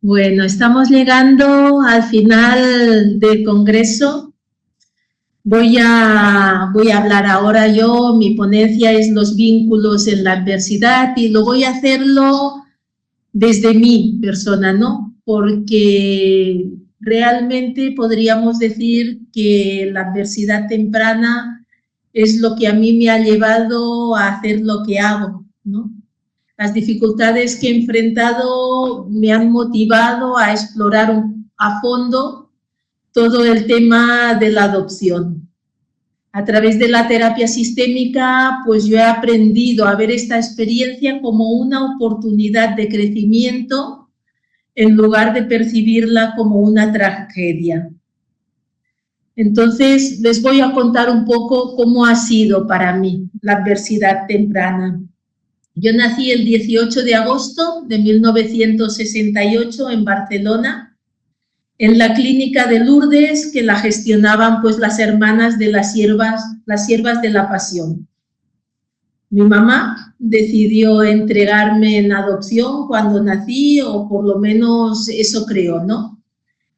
Bueno, estamos llegando al final del congreso. Voy a hablar ahora yo. Mi ponencia es los vínculos en la adversidad y lo voy a hacerlo desde mi persona, ¿no? Porque realmente podríamos decir que la adversidad temprana es lo que a mí me ha llevado a hacer lo que hago, ¿no? Las dificultades que he enfrentado me han motivado a explorar a fondo todo el tema de la adopción. A través de la terapia sistémica, pues yo he aprendido a ver esta experiencia como una oportunidad de crecimiento en lugar de percibirla como una tragedia. Entonces, les voy a contar un poco cómo ha sido para mí la adversidad temprana. Yo nací el 18 de agosto de 1968 en Barcelona, en la clínica de Lourdes que la gestionaban pues las hermanas de las siervas de la Pasión. Mi mamá decidió entregarme en adopción cuando nací, o por lo menos eso creo, ¿no?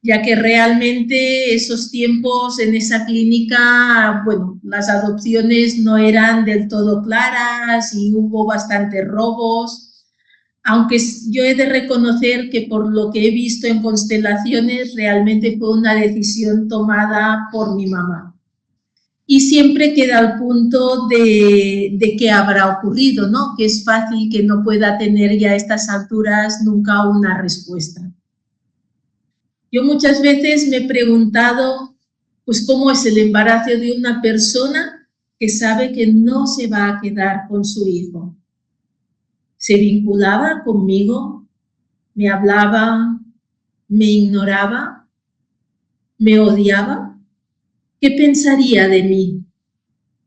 Ya que realmente esos tiempos en esa clínica, bueno, las adopciones no eran del todo claras y hubo bastantes robos, aunque yo he de reconocer que por lo que he visto en constelaciones realmente fue una decisión tomada por mi mamá. Y siempre queda el punto de qué habrá ocurrido, ¿no? Que es fácil que no pueda tener ya a estas alturas nunca una respuesta. Yo muchas veces me he preguntado, pues, cómo es el embarazo de una persona que sabe que no se va a quedar con su hijo. ¿Se vinculaba conmigo? ¿Me hablaba? ¿Me ignoraba? ¿Me odiaba? ¿Qué pensaría de mí?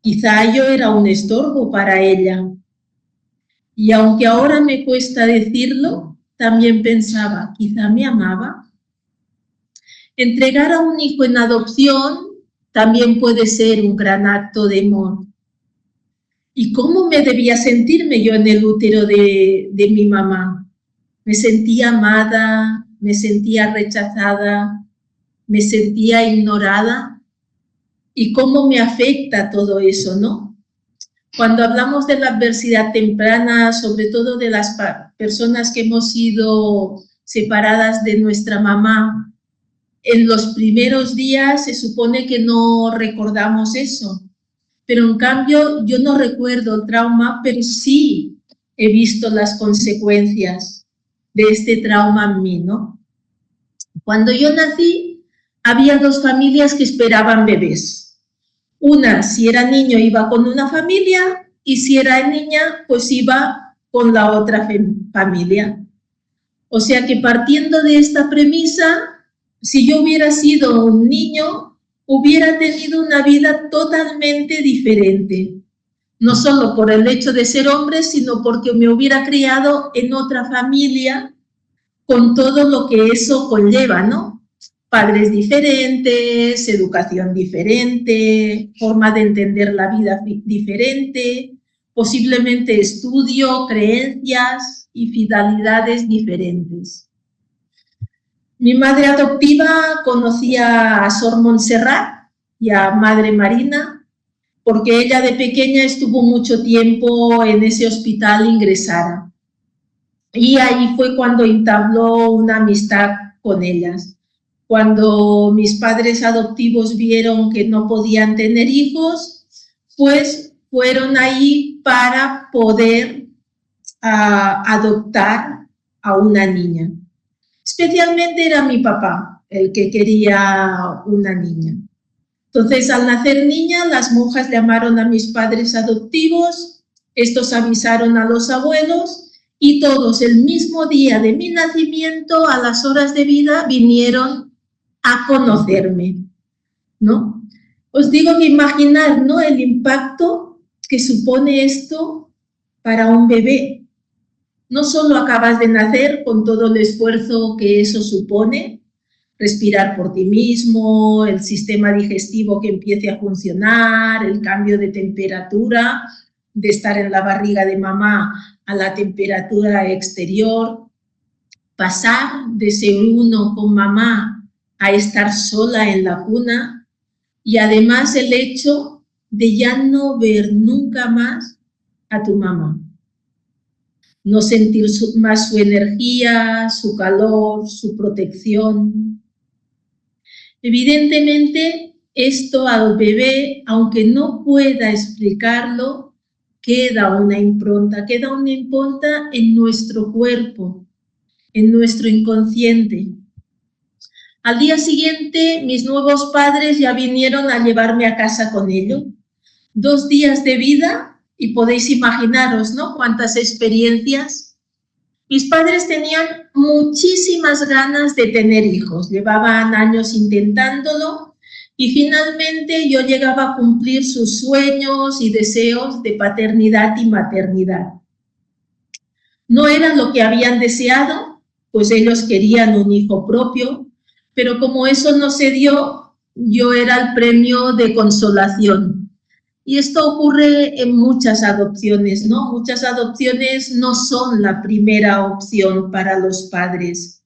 Quizá yo era un estorbo para ella. Y aunque ahora me cuesta decirlo, también pensaba, quizá me amaba. Entregar a un hijo en adopción también puede ser un gran acto de amor. ¿Y cómo me debía sentirme yo en el útero de mi mamá? Me sentía amada, me sentía rechazada, me sentía ignorada. ¿Y cómo me afecta todo eso, no? Cuando hablamos de la adversidad temprana, sobre todo de las personas que hemos sido separadas de nuestra mamá, en los primeros días se supone que no recordamos eso, pero en cambio yo no recuerdo el trauma, pero sí he visto las consecuencias de este trauma en mí, ¿no? Cuando yo nací, había dos familias que esperaban bebés. Una, si era niño, iba con una familia, y si era niña, pues iba con la otra familia. O sea que partiendo de esta premisa, si yo hubiera sido un niño, hubiera tenido una vida totalmente diferente. No solo por el hecho de ser hombre, sino porque me hubiera criado en otra familia con todo lo que eso conlleva, ¿no? Padres diferentes, educación diferente, forma de entender la vida diferente, posiblemente estudio, creencias y fidelidades diferentes. Mi madre adoptiva conocía a Sor Montserrat y a Madre Marina, porque ella de pequeña estuvo mucho tiempo en ese hospital ingresada. Y ahí fue cuando entabló una amistad con ellas. Cuando mis padres adoptivos vieron que no podían tener hijos, pues fueron ahí para poder adoptar a una niña. Especialmente era mi papá el que quería una niña. Entonces, al nacer niña, las monjas llamaron a mis padres adoptivos, estos avisaron a los abuelos y todos el mismo día de mi nacimiento, a las horas de vida, vinieron a conocerme, ¿no? Os digo que imaginar, ¿no?, el impacto que supone esto para un bebé. No solo acabas de nacer con todo el esfuerzo que eso supone, respirar por ti mismo, el sistema digestivo que empiece a funcionar, el cambio de temperatura, de estar en la barriga de mamá a la temperatura exterior, pasar de ser uno con mamá a estar sola en la cuna, y además el hecho de ya no ver nunca más a tu mamá, no sentir más su energía, su calor, su protección. Evidentemente, esto al bebé, aunque no pueda explicarlo, queda una impronta en nuestro cuerpo, en nuestro inconsciente. Al día siguiente, mis nuevos padres ya vinieron a llevarme a casa con ellos. 2 días de vida, y podéis imaginaros, ¿no?, cuántas experiencias. Mis padres tenían muchísimas ganas de tener hijos, llevaban años intentándolo, y finalmente yo llegaba a cumplir sus sueños y deseos de paternidad y maternidad. No era lo que habían deseado, pues ellos querían un hijo propio, pero como eso no se dio, yo era el premio de consolación. Y esto ocurre en muchas adopciones, ¿no? Muchas adopciones no son la primera opción para los padres,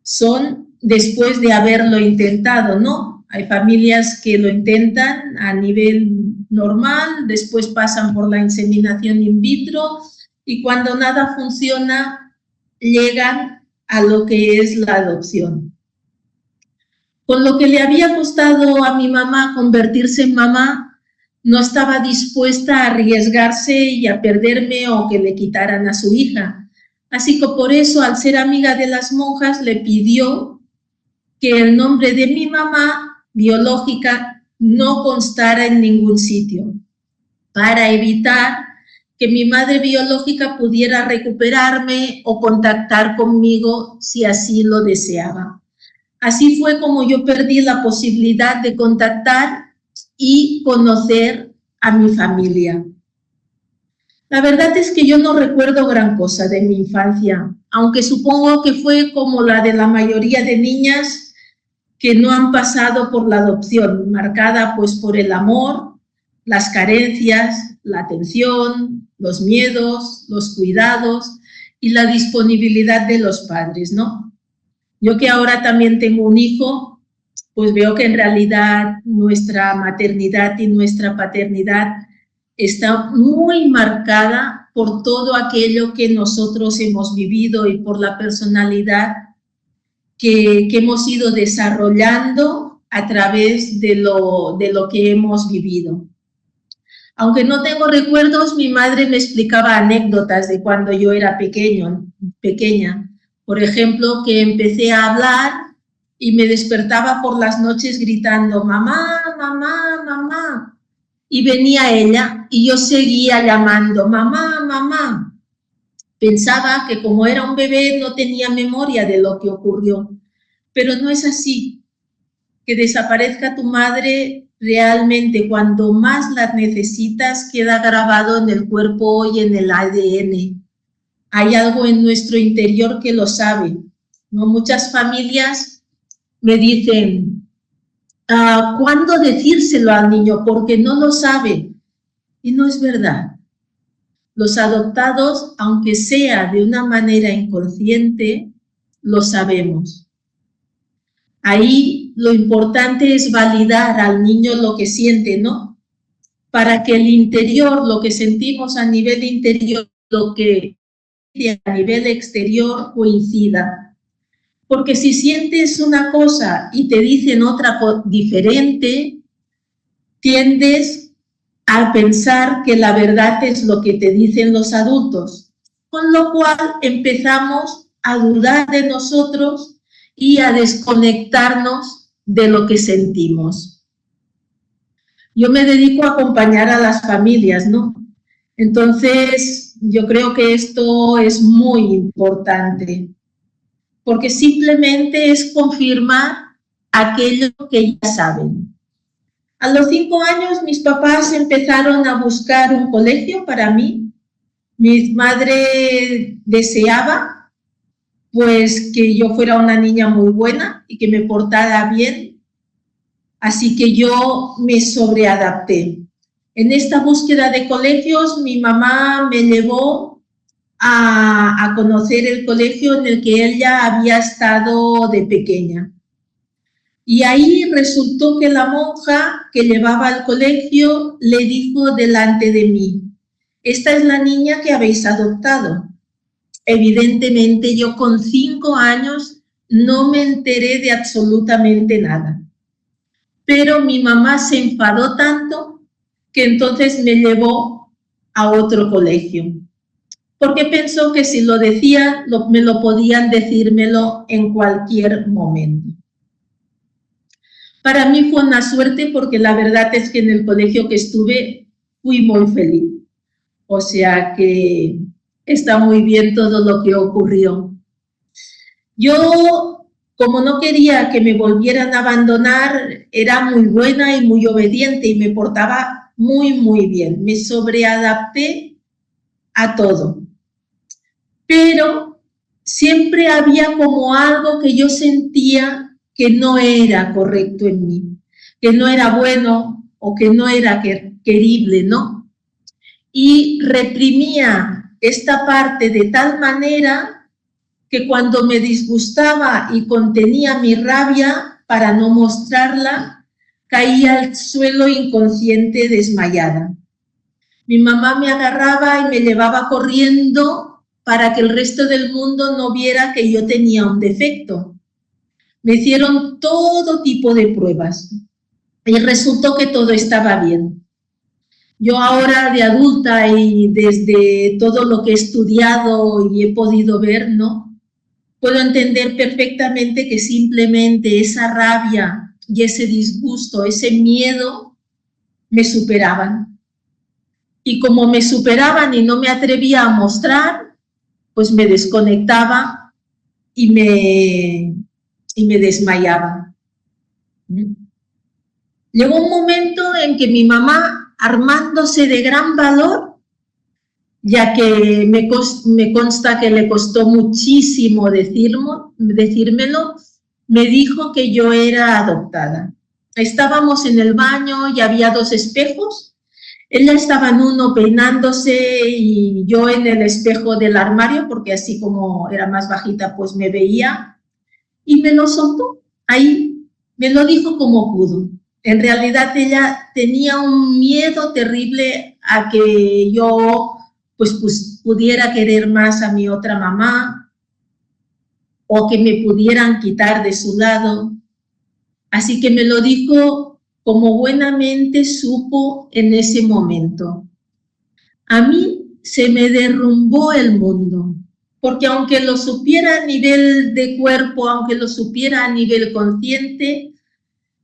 son después de haberlo intentado, ¿no? Hay familias que lo intentan a nivel normal, después pasan por la inseminación in vitro, y cuando nada funciona, llegan a lo que es la adopción. Con lo que le había costado a mi mamá convertirse en mamá, no estaba dispuesta a arriesgarse y a perderme o que le quitaran a su hija. Así que por eso, al ser amiga de las monjas, le pidió que el nombre de mi mamá biológica no constara en ningún sitio, para evitar que mi madre biológica pudiera recuperarme o contactar conmigo si así lo deseaba. Así fue como yo perdí la posibilidad de contactar y conocer a mi familia. La verdad es que yo no recuerdo gran cosa de mi infancia, aunque supongo que fue como la de la mayoría de niñas que no han pasado por la adopción, marcada pues por el amor, las carencias, la atención, los miedos, los cuidados y la disponibilidad de los padres, ¿no? Yo que ahora también tengo un hijo, pues veo que en realidad nuestra maternidad y nuestra paternidad está muy marcada por todo aquello que nosotros hemos vivido y por la personalidad que hemos ido desarrollando a través de lo que hemos vivido. Aunque no tengo recuerdos, mi madre me explicaba anécdotas de cuando yo era pequeña. Por ejemplo, que empecé a hablar y me despertaba por las noches gritando, mamá, mamá, mamá. Y venía ella y yo seguía llamando, mamá, mamá. Pensaba que como era un bebé no tenía memoria de lo que ocurrió, pero no es así. Que desaparezca tu madre, realmente cuando más la necesitas queda grabado en el cuerpo y en el ADN. Hay algo en nuestro interior que lo sabe, ¿no? Muchas familias me dicen, ¿cuándo decírselo al niño? Porque no lo sabe. Y no es verdad. Los adoptados, aunque sea de una manera inconsciente, lo sabemos. Ahí lo importante es validar al niño lo que siente, ¿no? Para que el interior, lo que sentimos a nivel interior, lo que a nivel exterior coincida. Porque si sientes una cosa y te dicen otra diferente, tiendes a pensar que la verdad es lo que te dicen los adultos, con lo cual empezamos a dudar de nosotros y a desconectarnos de lo que sentimos. Yo me dedico a acompañar a las familias, ¿no? Entonces, yo creo que esto es muy importante, porque simplemente es confirmar aquello que ya saben. A los 5 años mis papás empezaron a buscar un colegio para mí. Mi madre deseaba pues que yo fuera una niña muy buena y que me portara bien, así que yo me sobreadapté. En esta búsqueda de colegios mi mamá me llevó a conocer el colegio en el que ella había estado de pequeña. Y ahí resultó que la monja que llevaba al colegio le dijo delante de mí: esta es la niña que habéis adoptado. Evidentemente yo con 5 años no me enteré de absolutamente nada. Pero mi mamá se enfadó tanto que entonces me llevó a otro colegio, porque pensó que si lo decía, me lo podían decírmelo en cualquier momento. Para mí fue una suerte porque la verdad es que en el colegio que estuve fui muy feliz. O sea que está muy bien todo lo que ocurrió. Yo, como no quería que me volvieran a abandonar, era muy buena y muy obediente y me portaba muy, muy bien. Me sobreadapté a todo. Pero siempre había como algo que yo sentía que no era correcto en mí, que no era bueno o que no era querible, ¿no? Y reprimía esta parte de tal manera que cuando me disgustaba y contenía mi rabia para no mostrarla, caía al suelo inconsciente, desmayada. Mi mamá me agarraba y me llevaba corriendo para que el resto del mundo no viera que yo tenía un defecto. Me hicieron todo tipo de pruebas y resultó que todo estaba bien. Yo ahora de adulta y desde todo lo que he estudiado y he podido ver, ¿no?, puedo entender perfectamente que simplemente esa rabia y ese disgusto, ese miedo, me superaban. Y como me superaban y no me atrevía a mostrar, pues me desconectaba y me desmayaba. Llegó un momento en que mi mamá, armándose de gran valor, ya que me consta que le costó muchísimo decírmelo, me dijo que yo era adoptada. Estábamos en el baño y había 2 espejos. Ella estaba en uno peinándose y yo en el espejo del armario, porque así como era más bajita, pues me veía, y me lo soltó ahí, me lo dijo como pudo. En realidad ella tenía un miedo terrible a que yo pues pudiera querer más a mi otra mamá o que me pudieran quitar de su lado. Así que me lo dijo como buenamente supo en ese momento. A mí se me derrumbó el mundo, porque aunque lo supiera a nivel de cuerpo, aunque lo supiera a nivel consciente,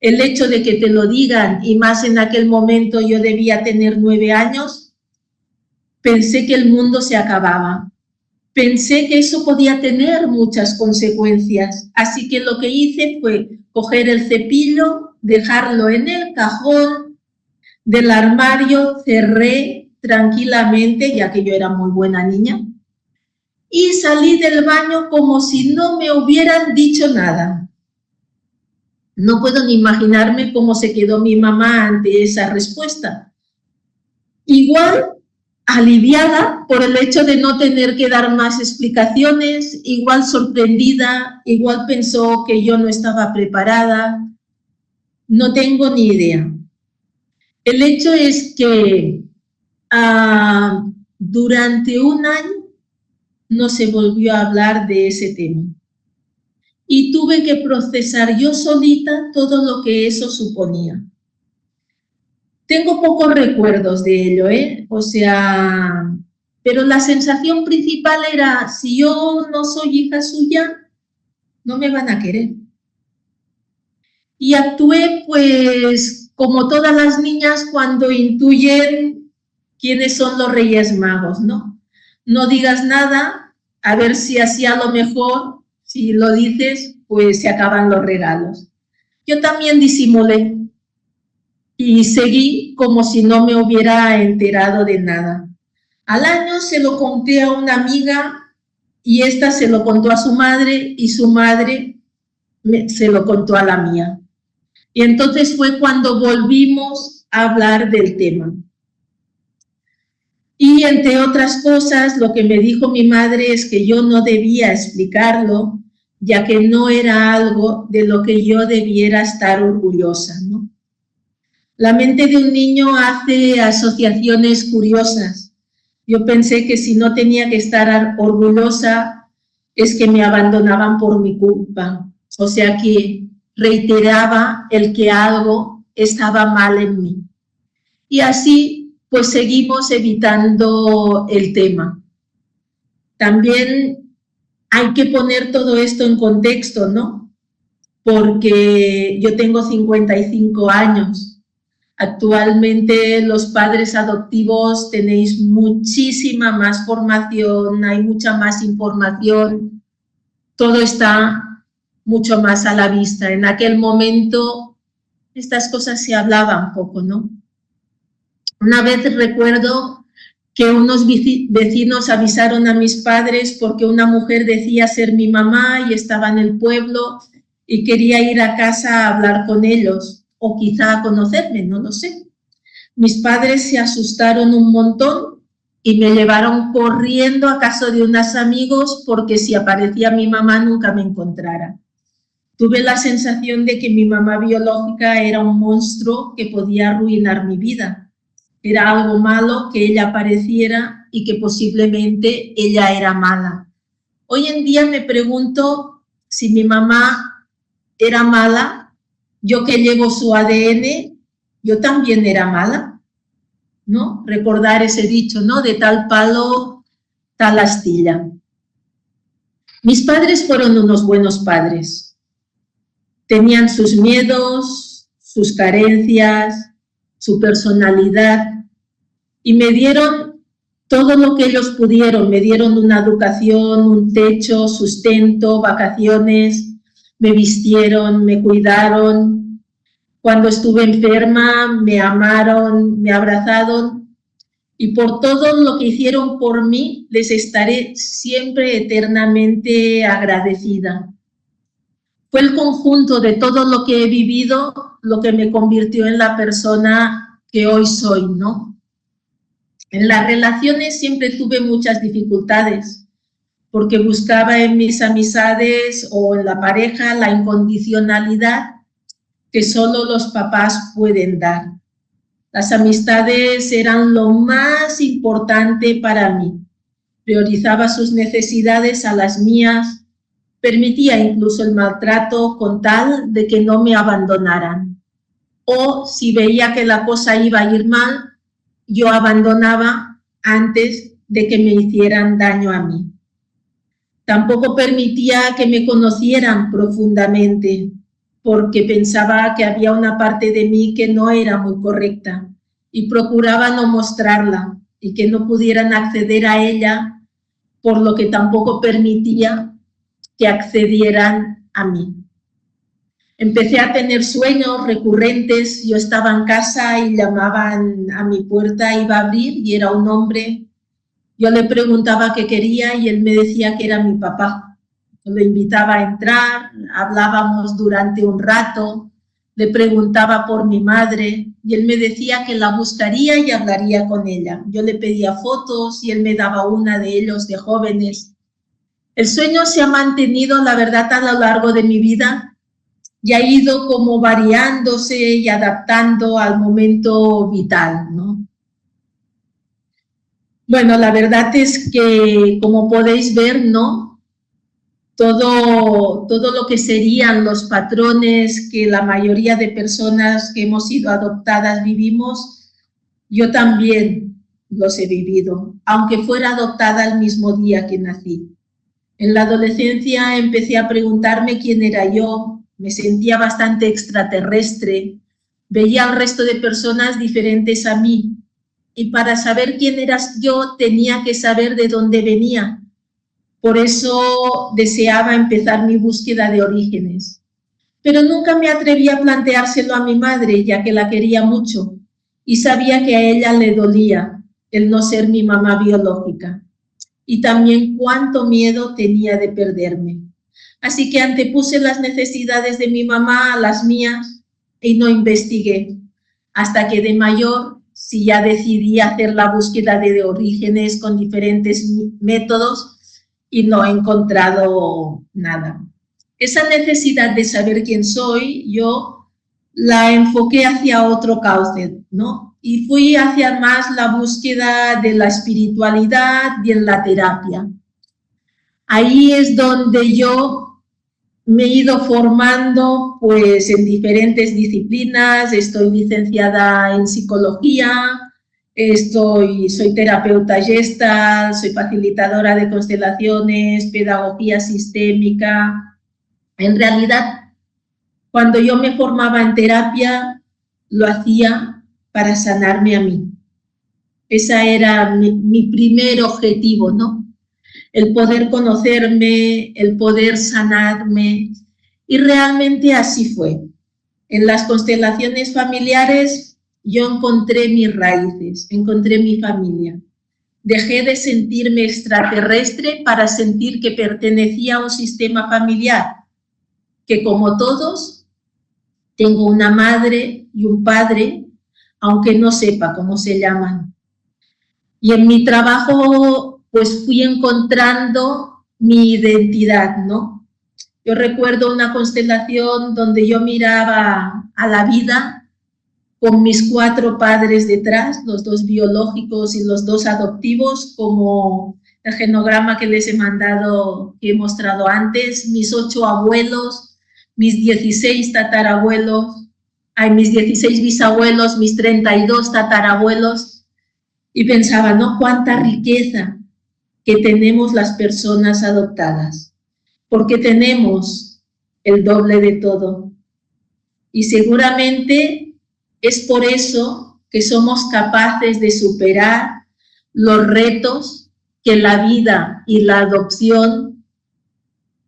el hecho de que te lo digan, y más en aquel momento yo debía tener 9 años, pensé que el mundo se acababa. Pensé que eso podía tener muchas consecuencias, así que lo que hice fue coger el cepillo, dejarlo en el cajón del armario, cerré tranquilamente, ya que yo era muy buena niña, y salí del baño como si no me hubieran dicho nada. No puedo ni imaginarme cómo se quedó mi mamá ante esa respuesta. Igual aliviada por el hecho de no tener que dar más explicaciones, igual sorprendida, igual pensó que yo no estaba preparada, no tengo ni idea. El hecho es que durante un año no se volvió a hablar de ese tema. Y tuve que procesar yo solita todo lo que eso suponía. Tengo pocos recuerdos de ello, o sea, pero la sensación principal era, si yo no soy hija suya, no me van a querer. Y actué, pues, como todas las niñas cuando intuyen quiénes son los Reyes Magos, ¿no? No digas nada, a ver si así a lo mejor, si lo dices, pues se acaban los regalos. Yo también disimulé y seguí como si no me hubiera enterado de nada. Al año se lo conté a una amiga y esta se lo contó a su madre y su madre se lo contó a la mía. Y entonces fue cuando volvimos a hablar del tema. Y entre otras cosas, lo que me dijo mi madre es que yo no debía explicarlo, ya que no era algo de lo que yo debiera estar orgullosa, ¿no? La mente de un niño hace asociaciones curiosas. Yo pensé que si no tenía que estar orgullosa es que me abandonaban por mi culpa. O sea que reiteraba el que algo estaba mal en mí. Y así pues seguimos evitando el tema. También hay que poner todo esto en contexto, ¿no? Porque yo tengo 55 años. Actualmente los padres adoptivos tenéis muchísima más formación, hay mucha más información, todo está mucho más a la vista. En aquel momento estas cosas se hablaban poco, ¿no? Una vez recuerdo que unos vecinos avisaron a mis padres porque una mujer decía ser mi mamá y estaba en el pueblo y quería ir a casa a hablar con ellos o quizá a conocerme, no lo sé. Mis padres se asustaron un montón y me llevaron corriendo a casa de unos amigos porque si aparecía mi mamá nunca me encontrara. Tuve la sensación de que mi mamá biológica era un monstruo que podía arruinar mi vida. Era algo malo que ella apareciera y que posiblemente ella era mala. Hoy en día me pregunto si mi mamá era mala, yo que llevo su ADN, yo también era mala, ¿no? Recordar ese dicho, ¿no? De tal palo, tal astilla. Mis padres fueron unos buenos padres. Tenían sus miedos, sus carencias, su personalidad, y me dieron todo lo que ellos pudieron. Me dieron una educación, un techo, sustento, vacaciones, me vistieron, me cuidaron. Cuando estuve enferma, me amaron, me abrazaron, y por todo lo que hicieron por mí, les estaré siempre eternamente agradecida. Fue el conjunto de todo lo que he vivido lo que me convirtió en la persona que hoy soy, ¿no? En las relaciones siempre tuve muchas dificultades, porque buscaba en mis amistades o en la pareja la incondicionalidad que solo los papás pueden dar. Las amistades eran lo más importante para mí. Priorizaba sus necesidades a las mías, permitía incluso el maltrato con tal de que no me abandonaran. O si veía que la cosa iba a ir mal, yo abandonaba antes de que me hicieran daño a mí. Tampoco permitía que me conocieran profundamente, porque pensaba que había una parte de mí que no era muy correcta y procuraba no mostrarla y que no pudieran acceder a ella, por lo que tampoco permitía que accedieran a mí. Empecé a tener sueños recurrentes. Yo estaba en casa y llamaban a mi puerta, iba a abrir y era un hombre. Yo le preguntaba qué quería y él me decía que era mi papá. Yo lo invitaba a entrar, hablábamos durante un rato, le preguntaba por mi madre y él me decía que la buscaría y hablaría con ella. Yo le pedía fotos y él me daba una de ellos de jóvenes. El sueño se ha mantenido, la verdad, a lo largo de mi vida y ha ido como variándose y adaptando al momento vital, ¿no? Bueno, la verdad es que, como podéis ver, ¿no? Todo lo que serían los patrones que la mayoría de personas que hemos sido adoptadas vivimos, yo también los he vivido, aunque fuera adoptada el mismo día que nací. En la adolescencia empecé a preguntarme quién era yo, me sentía bastante extraterrestre, veía al resto de personas diferentes a mí, y para saber quién eras yo tenía que saber de dónde venía. Por eso deseaba empezar mi búsqueda de orígenes. Pero nunca me atreví a planteárselo a mi madre, ya que la quería mucho, y sabía que a ella le dolía el no ser mi mamá biológica. Y también cuánto miedo tenía de perderme. Así que antepuse las necesidades de mi mamá a las mías y no investigué, hasta que de mayor si ya decidí hacer la búsqueda de orígenes con diferentes métodos y no he encontrado nada. Esa necesidad de saber quién soy, yo la enfoqué hacia otro cauce, ¿no? Y fui hacia más la búsqueda de la espiritualidad y en la terapia. Ahí es donde yo me he ido formando pues en diferentes disciplinas. Estoy licenciada en psicología, soy terapeuta Gestalt, soy facilitadora de constelaciones, pedagogía sistémica. En realidad, cuando yo me formaba en terapia, lo hacía para sanarme a mí. Ese era mi primer objetivo, ¿no? El poder conocerme, el poder sanarme. Y realmente así fue. En las constelaciones familiares yo encontré mis raíces, encontré mi familia. Dejé de sentirme extraterrestre para sentir que pertenecía a un sistema familiar, que como todos, tengo una madre y un padre, aunque no sepa cómo se llaman. Y en mi trabajo, pues fui encontrando mi identidad, ¿no? Yo recuerdo una constelación donde yo miraba a la vida con mis 4 padres detrás, los 2 biológicos y los 2 adoptivos, como el genograma que les he mandado, que he mostrado antes, mis 8 abuelos, mis 16 tatarabuelos, mis 16 bisabuelos, mis 32 tatarabuelos, y pensaba, ¿no? Cuánta riqueza que tenemos las personas adoptadas, porque tenemos el doble de todo. Y seguramente es por eso que somos capaces de superar los retos que la vida y la adopción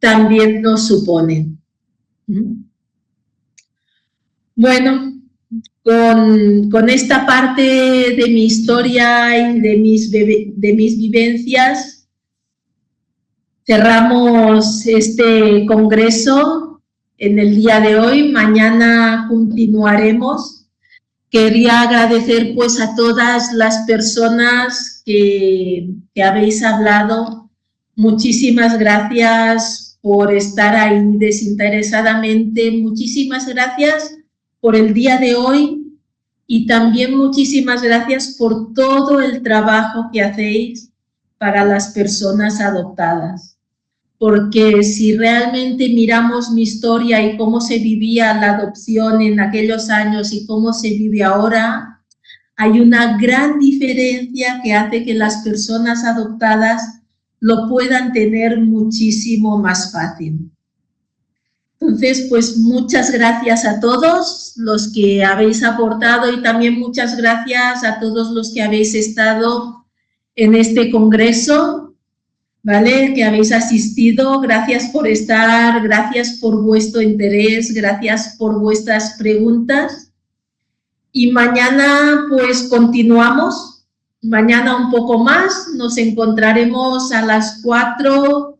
también nos suponen. Bueno, con esta parte de mi historia y de mis vivencias, cerramos este congreso en el día de hoy. Mañana continuaremos. Quería agradecer pues a todas las personas que habéis hablado. Muchísimas gracias por estar ahí desinteresadamente. Muchísimas gracias por el día de hoy y también muchísimas gracias por todo el trabajo que hacéis para las personas adoptadas. Porque si realmente miramos mi historia y cómo se vivía la adopción en aquellos años y cómo se vive ahora, hay una gran diferencia que hace que las personas adoptadas lo puedan tener muchísimo más fácil. Entonces, pues muchas gracias a todos los que habéis aportado y también muchas gracias a todos los que habéis estado en este congreso, ¿vale? Que habéis asistido. Gracias por estar, gracias por vuestro interés, gracias por vuestras preguntas. Y mañana pues continuamos, mañana un poco más, nos encontraremos a las 4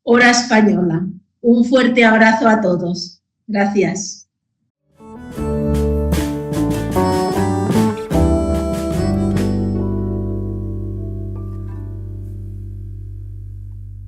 hora española. Un fuerte abrazo a todos. Gracias.